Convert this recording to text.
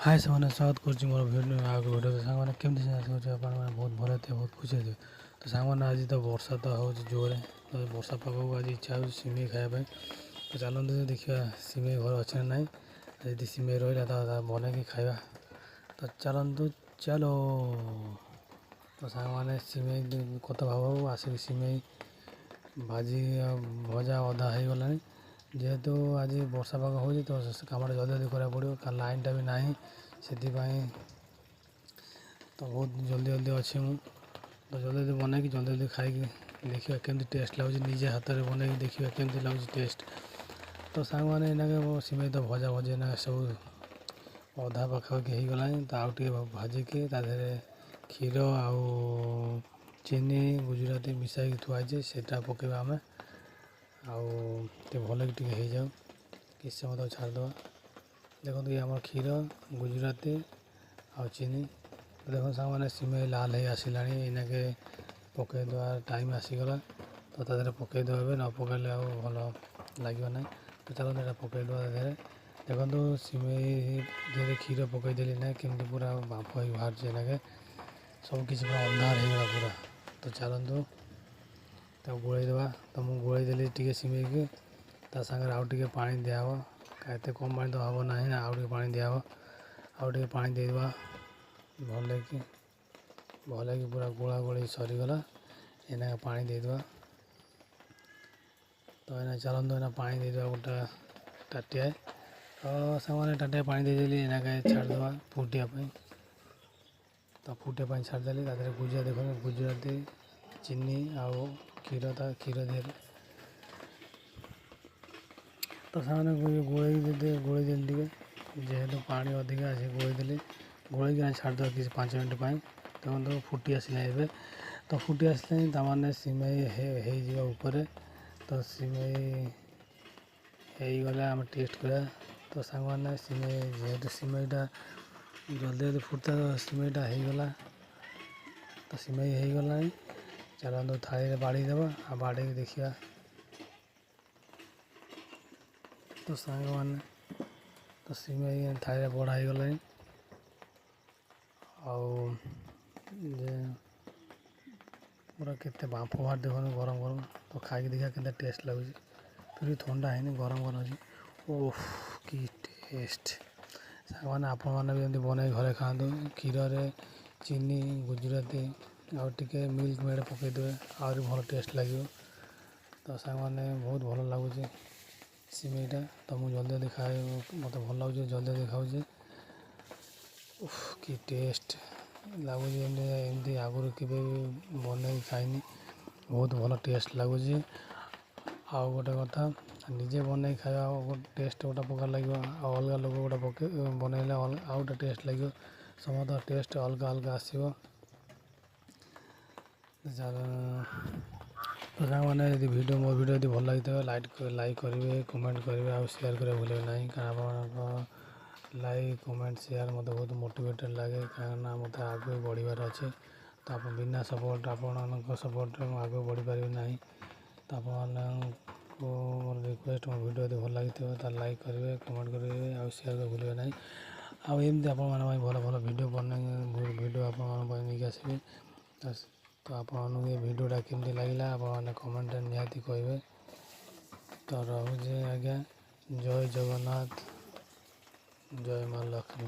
हाय सामने स्वागत कर मोर भिडियो आगे भिडियो सामने केमती बहुत भल थे बहुत खुशी थे तो सामने आज तो वर्षा तो हो जोरे तो वर्षा पाग को आज इच्छा हो सिमई खायापी तो चलते देखा सिमई घर अच्छे ना ना यदि सिमई रहा तो बन कि खाया तो चलतु चलो तो सामने सिमई कत भाव आसिक सिमई भाजी भजा अधा हो गला जेहेतु आज वर्षा पाग हो तो कम जल्दी जल्दी करा पड़ो का लाइन टा भी ना से तो बहुत जल्दी जल्दी अच्छी मु तो जल्दी जल्दी बनई जल्दी जल्दी खाई देखा केमती टेस्ट लगुच निजे हाथ में बनई देखा केमती लगुच टेस्ट तो सांग मैंने इना सिमई तो भजा भजी ना सब अधा पाखापाखि हो गला तो आउ टे भाजिकी ताधे क्षीर आउ चीनी गुजराती मिसाई थुआई सेटा पकेबा आम आउ भल कि हो जाऊ किस समय तो छाड़दे देखो ये आम क्षीर गुजराती आउ चीनी देख सांग मैंने सिमई लाल हो आसला इनाके पकईदे टाइम आसीगला तो तादेह पकईदे न पकड़े भल लगे ना तो चलो यहाँ पकईदे देखो सिमई धीरे क्षीर पकईदेली ना केमती पूरा बाफ हो बाहर इनाके सबकि पूरा अंधार होगा पूरा तो चलतु तो गोलैदेवा तो मुझे गोलैदेली टे सिमई की सागर आउ टे पा दिहब एत कम पा तो हम ना आउ टे पा दिहब आउ टे पा देदेवा भल कि पूरा गोला गोली सरीगला इना पा देदेवा तो इना चलतु इना पा देदेवा गोटे टाटिया तो से टाटिया पा देदेली इना छाड़देवा फुटापी तो फुटे छाड़देली गुजरा देख गुजराती चीनी आउ क्षीर क्षीर दे तो सामने गोलई देली जेहेतु पानी अधिक आसे गोलैदेली गोलैक छाड़देवा कि 5 मिनट देखो फुटी आसला ए तो फुटी आसला तमाने सिमई हो ऊपर तो सिमई होगले आम टेस्ट करा तो सांग मैंने सिमई जेहेतु सिमईटा जल्दी जल्दी फुटता तो सिमईटा होगला तो सिमई होगला चलतु थाली बाड़ी देवा आ बाड़ी देखिया तो सांग मैंने तो सिमई थाली बड़ा होगला पूरा केते बांफ बाहर देख गरम गरम तो खाई देखा के टेस्ट लगुच फिर भी ठंडा है गरम गरम अच्छी ओह कि टेस्ट सामान आपण मैंने भी बनई घरे खातु क्षीर चीनी गुजराती आउ टे मिल्क मेड पकईदे आहरी भल टेस्ट लगे तो सांग मैंने बहुत भल लगुच सिमईटा तो मुझे जल्दी जल्दी खाए मत भल लगुच जल्दी जल्दी खाऊे कि टेस्ट लगुच एमती आगुरी के बनई खाइनी बहुत भल टेस्ट लगुच आउ गोटे कथा निजे बनई खाया टेस्ट गोटे प्रकार लगे अलग लोग गोटे पके बनइले आउ गोटे टेस्ट लगे समस्त टेस्ट अलग अलग आसो तो सांग मैंने यदि वीडियो मो वीडियो यदि भल लगी लाइक करेंगे कमेंट करेंगे आउ शेयर करेंगे भूलें ना कारण लाइक कमेंट शेयर मत बहुत मोटिवेटेड लगे कहीं मत आगे बढ़ार अच्छे तो आप बिना सपोर्ट आपण सपोर्ट आगे बढ़ी पारि ना तो आप मोर रिक्वेस्ट मो वीडियो यदि भल लगी लाइक करेंगे कमेंट करेंगे आउ शेयर कर भूलें ना आमती आपण भल भल भिडियो बन भिडियो आपके आसबि तो आपन ये भिडियोटा केमती लगे आपने कमेंट निहाती कहे तो रोचे आज्ञा जय जगन्नाथ जय माँ लक्ष्मी।